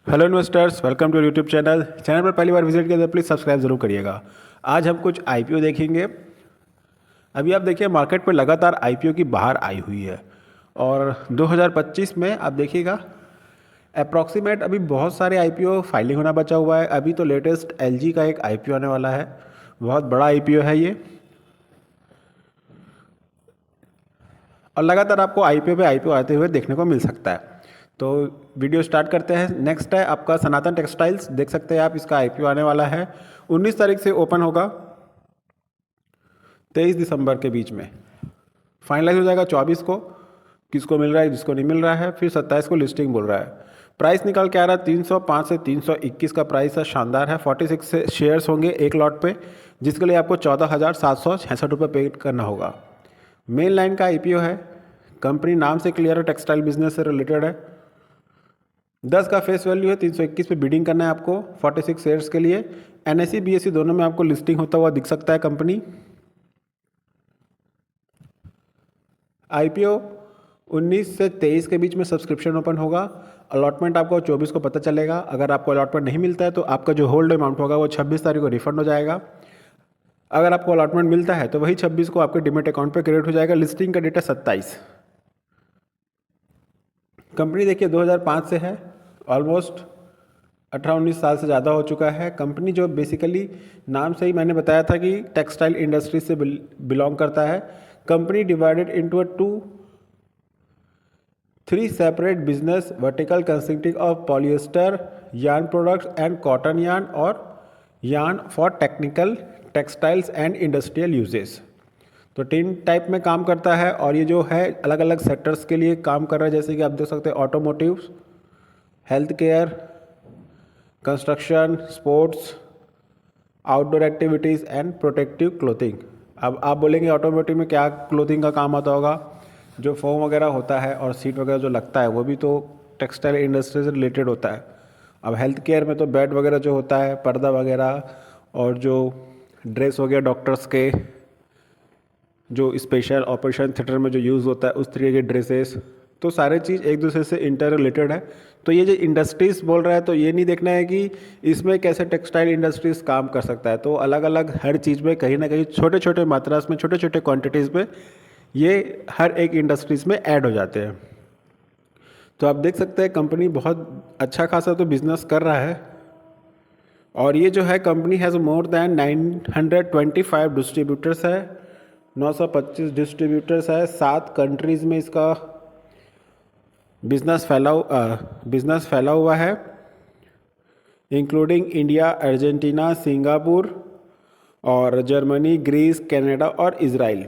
Hello investors, welcome to YouTube channel. Channel पर पहली बार visit किया तो प्लीज़ सब्सक्राइब जरूर करिएगा। आज हम कुछ आईपीओ देखेंगे। अभी आप देखिए मार्केट पर लगातार आईपीओ की बाहर आई हुई है और 2025 में आप देखिएगा अप्रॉक्सीमेट अभी बहुत सारे आईपीओ फाइलिंग होना बचा हुआ है। अभी तो लेटेस्ट एलजी का एक आईपीओ आने वाला है, बहुत बड़ा आईपीओ है ये। और लगातार आपको आईपीओ पे आईपीओ आते हुए देखने को मिल सकता है। तो वीडियो स्टार्ट करते हैं। नेक्स्ट है आपका सनातन टेक्सटाइल्स। देख सकते हैं आप, इसका आईपीओ आने वाला है 19 तारीख से ओपन होगा, 23 दिसंबर के बीच में फाइनलाइज हो जाएगा। 24 को किसको मिल रहा है, जिसको नहीं मिल रहा है, फिर 27 को लिस्टिंग बोल रहा है। प्राइस निकल के आ रहा है 305 से 321 का प्राइस है, शानदार है। 46 से शेयर्स होंगे एक लॉट पे, जिसके लिए आपको 14,766 रुपये पे करना होगा। मेन लाइन का आईपीओ है। कंपनी नाम से क्लियर है, टेक्सटाइल बिजनेस से रिलेटेड है। 10 का फेस वैल्यू है, 321 पे बिडिंग करना है आपको 46 शेयर्स के लिए। एनएसई बीएसई दोनों में आपको लिस्टिंग होता हुआ दिख सकता है कंपनी। आईपीओ 19 से 23 के बीच में सब्सक्रिप्शन ओपन होगा। अलॉटमेंट आपको 24 को पता चलेगा। अगर आपको अलॉटमेंट नहीं मिलता है तो आपका जो होल्ड अमाउंट होगा वो 26 तारीख को रिफंड हो जाएगा। अगर आपको अलॉटमेंट मिलता है तो वही 26 को आपके डिमेट अकाउंट पे क्रेडिट हो जाएगा। लिस्टिंग का डेट है 27। कंपनी देखिए 2005 से है, ऑलमोस्ट 18-19 साल से ज़्यादा हो चुका है। कंपनी जो बेसिकली नाम से ही मैंने बताया था कि टेक्सटाइल इंडस्ट्री से बिलोंग करता है। Company divided into three separate business vertical consisting of polyester yarn products and cotton yarn और yarn for technical textiles and industrial uses. तो 3 टाइप में काम करता है और ये जो है अलग अलग सेक्टर्स के लिए काम कर रहा है। जैसे कि आप देख सकते हैं automotives, health care, construction, sports, outdoor activities and protective clothing. अब आप बोलेंगे ऑटोमोटिव में क्या क्लोथिंग का काम आता होगा? जो फोम वगैरह होता है और सीट वगैरह जो लगता है वो भी तो टेक्सटाइल इंडस्ट्री से रिलेटेड होता है। अब हेल्थ केयर में तो बेड वगैरह जो होता है, पर्दा वगैरह, और जो ड्रेस हो गया डॉक्टर्स के, जो स्पेशल ऑपरेशन थिएटर में जो यूज़ होता है उस तरीके के ड्रेसेस, तो सारे चीज़ एक दूसरे से इंटर रिलेटेड है। तो ये जो इंडस्ट्रीज़ बोल रहा है तो ये नहीं देखना है कि इसमें कैसे टेक्सटाइल इंडस्ट्रीज़ काम कर सकता है। तो अलग अलग हर चीज़ में कहीं ना कहीं छोटे छोटे मात्रा में, छोटे छोटे क्वांटिटीज़ में ये हर एक इंडस्ट्रीज़ में ऐड हो जाते हैं। तो आप देख सकते हैं कंपनी बहुत अच्छा खासा तो बिजनेस कर रहा है। और ये जो है company has more than 925 distributors है, 925 डिस्ट्रीब्यूटर्स है। 7 कंट्रीज़ में इसका बिजनेस फैला हुआ है, इंक्लूडिंग इंडिया, अर्जेंटीना, सिंगापुर और जर्मनी, ग्रीस, कनाडा और इज़राइल।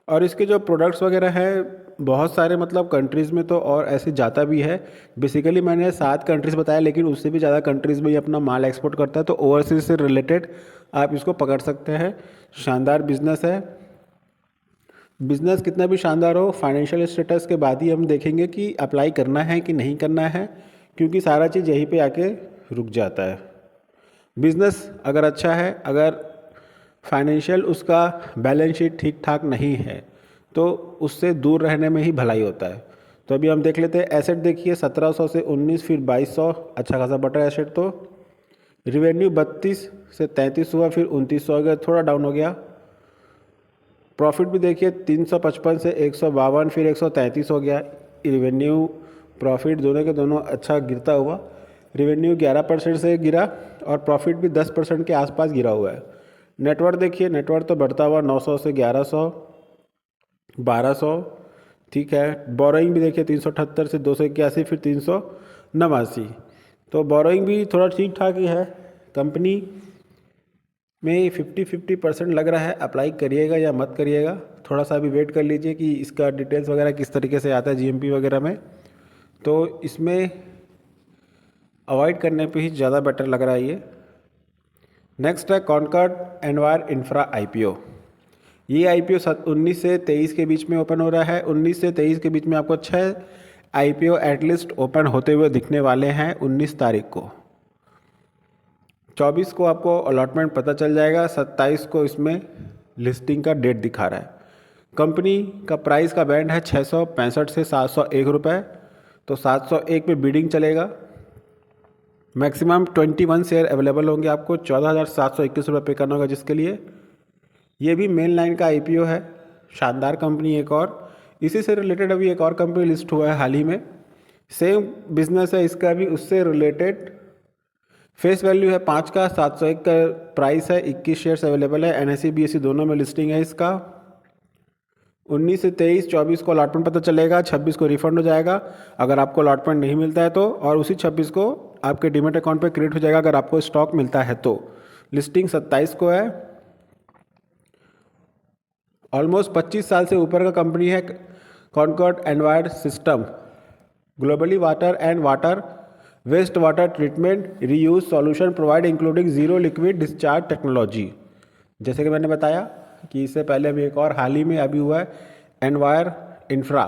और इसके जो प्रोडक्ट्स वगैरह हैं बहुत सारे, मतलब कंट्रीज़ में तो और ऐसे जाता भी है। बेसिकली मैंने 7 कंट्रीज़ बताया, लेकिन उससे भी ज़्यादा कंट्रीज़ में ये अपना माल एक्सपोर्ट करता है। तो ओवरसीज से रिलेटेड आप इसको पकड़ सकते हैं। शानदार बिजनेस है। बिजनेस कितना भी शानदार हो, फाइनेंशियल स्टेटस के बाद ही हम देखेंगे कि अप्लाई करना है कि नहीं करना है, क्योंकि सारा चीज़ यहीं पे आके रुक जाता है। बिजनेस अगर अच्छा है, अगर फाइनेंशियल उसका बैलेंस शीट ठीक ठाक नहीं है तो उससे दूर रहने में ही भलाई होता है। तो अभी हम देख लेते हैं एसेट। देखिए 1700 से 19, फिर 2200, अच्छा खासा बढ़ रहा है एसेट। तो रिवेन्यू 32 से 33 हुआ, फिर 2900 हो गया, थोड़ा डाउन हो गया। प्रॉफिट भी देखिए 355 से 152, फिर 133 हो गया। रिवेन्यू प्रॉफिट दोनों के दोनों अच्छा गिरता हुआ। रिवेन्यू 11% से गिरा और प्रॉफिट भी 10% के आसपास गिरा हुआ है। नेटवर्थ देखिए, नेटवर्थ तो बढ़ता हुआ 900 से 1100, 1200, ठीक है। बोरोइंग भी देखिए 378 से 281, फिर 389। तो बोरोइंग भी थोड़ा ठीक ठाक ही है। कंपनी में 50-50% लग रहा है। अप्लाई करिएगा या मत करिएगा, थोड़ा सा अभी वेट कर लीजिए कि इसका डिटेल्स वगैरह किस तरीके से आता है जीएमपी वगैरह में। तो इसमें अवॉइड करने पे ही ज़्यादा बेटर लग रहा है ये। नेक्स्ट है कॉनकॉर्ड एनवायर इंफ्रा आईपीओ। ये आईपीओ 19 से 23 के बीच में ओपन हो रहा है। 19 से 23 के बीच में आपको 6 आईपीओ एटलीस्ट ओपन होते हुए दिखने वाले हैं 19 तारीख को। 24 को आपको अलॉटमेंट पता चल जाएगा। 27 को इसमें लिस्टिंग का डेट दिखा रहा है। कंपनी का प्राइस का बैंड है 665 से 701 रुपये। तो 701 पे बिडिंग चलेगा। मैक्सिमम 21 शेयर अवेलेबल होंगे, आपको 14,721 रुपये पे करना होगा जिसके लिए। ये भी मेन लाइन का IPO है। शानदार कंपनी एक और, इसी से रिलेटेड अभी एक और कंपनी लिस्ट हुआ है हाल ही में, सेम बिजनेस है इसका भी, उससे रिलेटेड। फेस वैल्यू है 5 का, 701 का प्राइस है, 21 शेयर्स अवेलेबल है, NSE BSE दोनों में लिस्टिंग है इसका। 19 से 23, 24 को अलॉटमेंट पता चलेगा, 26 को रिफंड हो जाएगा अगर आपको अलॉटमेंट नहीं मिलता है तो, और उसी 26 को आपके डीमेट अकाउंट पे क्रेडिट हो जाएगा अगर आपको स्टॉक मिलता है तो। लिस्टिंग 27 को है। ऑलमोस्ट 25 साल से ऊपर का कंपनी है। Concord Enviro system globally water and water waste water treatment reuse solution provide including zero liquid discharge technology. जैसे कि मैंने बताया कि इससे पहले अभी एक और हाल ही में अभी हुआ है एनवायर इंफ्रा,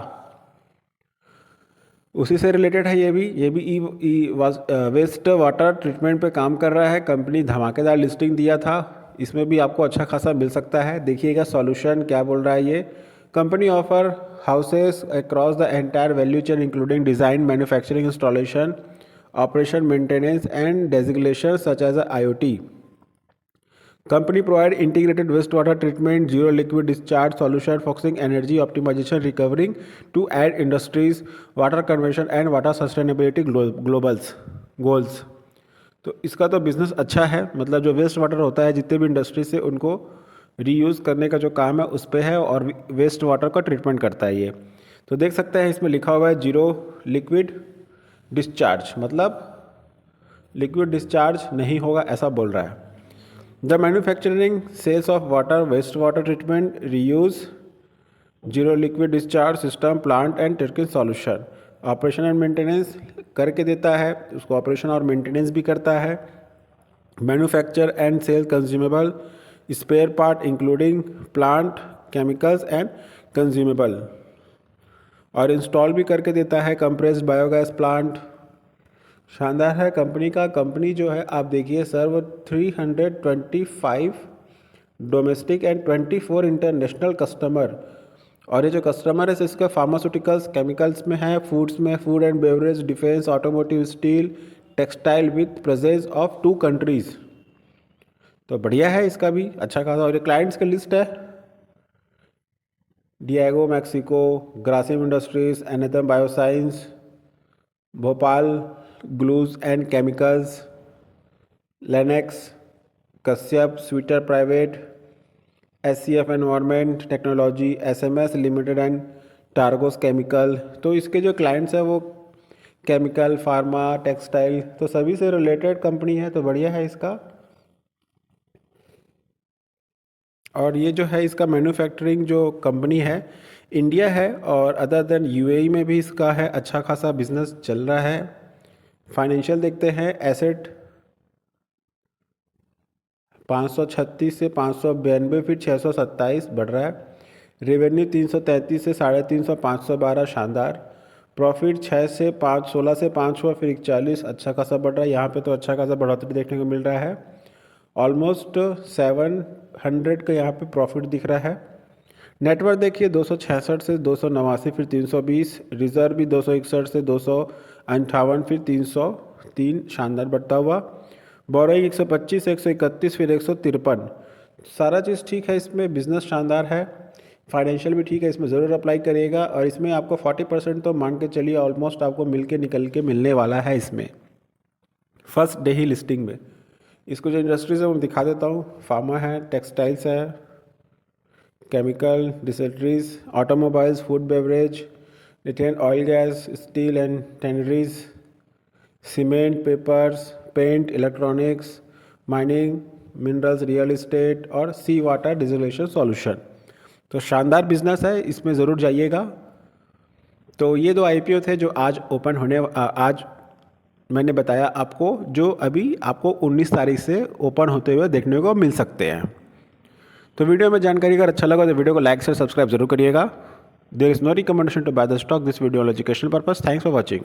उसी से रिलेटेड है। ये भी वेस्ट वाटर ट्रीटमेंट पे काम कर रहा है। कंपनी धमाकेदार लिस्टिंग दिया था, इसमें भी आपको अच्छा खासा मिल सकता है। देखिएगा सॉल्यूशन क्या बोल रहा है ये। Company offer houses across the entire value chain including design, manufacturing, installation, operation, maintenance and designation such as IoT। Company provide integrated wastewater treatment, zero liquid discharge solution, focusing energy optimization, recovering to add industries, water conservation and water sustainability goals। तो इसका तो business अच्छा है, मतलब जो waste water होता है जितने भी इंडस्ट्री से उनको रीयूज़ करने का जो काम है उस पर है, और वेस्ट वाटर का ट्रीटमेंट करता है ये। तो देख सकते हैं इसमें लिखा हुआ है जीरो लिक्विड डिस्चार्ज, मतलब लिक्विड डिस्चार्ज नहीं होगा ऐसा बोल रहा है। The manufacturing, sales of water, wastewater treatment, reuse, zero liquid discharge system, plant and treatment solution, operation and maintenance करके देता है, उसको ऑपरेशन और मेंटेनेंस भी करता है। Manufacture and sell consumable spare part including plant chemicals and consumable, और install भी करके देता है कंप्रेस्ड बायोगैस प्लांट। शानदार है कंपनी का। कंपनी जो है आप देखिए सर्व 325 डोमेस्टिक एंड 24 इंटरनेशनल कस्टमर, और ये जो कस्टमर है इसका फार्मास्यूटिकल्स, केमिकल्स में है, फूड्स में, food and beverage, defence, automotive, steel, textile with presence of 2 countries. तो बढ़िया है इसका भी अच्छा खासा। और ये क्लाइंट्स की लिस्ट है, Diageo Mexico, Grasim industries, Anthem bioscience, Bhopal glues and chemicals, लेनेक्स, Kashyap sweeter private, SCF environment technology, SMS limited and टार्गोस केमिकल। तो इसके जो क्लाइंट्स हैं वो केमिकल, फार्मा, टेक्सटाइल, तो सभी से रिलेटेड कंपनी है, तो बढ़िया है इसका। और ये जो है इसका मैन्युफैक्चरिंग जो कंपनी है इंडिया है, और अदर देन UAE में भी इसका है, अच्छा खासा बिजनेस चल रहा है। फाइनेंशियल देखते हैं, एसेट 536 से 592, फिर 627 बढ़ रहा है। रेवेन्यू 333 से 350, 512, शानदार। प्रॉफिट 6 से 5, 16 से 5 हुआ, फिर 41, अच्छा खासा बढ़ रहा है। यहाँ पे तो अच्छा खासा बढ़ोतरी देखने को मिल रहा है। ऑलमोस्ट 700 का यहाँ पे प्रॉफिट दिख रहा है। नेटवर्क देखिए 266 से 289, फिर 320, रिजर्व भी 261 से 258, फिर 303, शानदार बढ़ता हुआ। बोरोइंग 125, 131, फिर 153, सारा चीज़ ठीक है इसमें, बिजनेस शानदार है। फाइनेंशियल भी ठीक है, इसमें ज़रूर अप्लाई करिएगा। और इसमें आपको 40% तो मान के चलिए ऑलमोस्ट आपको निकल के मिलने वाला है इसमें फर्स्ट डे ही लिस्टिंग में। इसको जो इंडस्ट्रीज है वो दिखा देता हूँ। फार्मा है, टेक्सटाइल्स है, chemical, distilleries, automobiles, food beverage, रिटेन oil gas, steel and tanneries, cement, papers, paint, electronics, mining, minerals, real estate और सी वाटर डिसोलेशन सॉल्यूशन। तो शानदार बिजनेस है, इसमें ज़रूर जाइएगा। तो ये 2 IPO थे जो आज ओपन होने आज मैंने बताया आपको, जो अभी आपको 19 तारीख से ओपन होते हुए देखने को मिल सकते हैं। तो वीडियो में जानकारी अगर अच्छा लगा तो वीडियो को लाइक से सब्सक्राइब जरूर करिएगा। There is no recommendation to buy the stock, this video on educational purpose. Thanks for watching.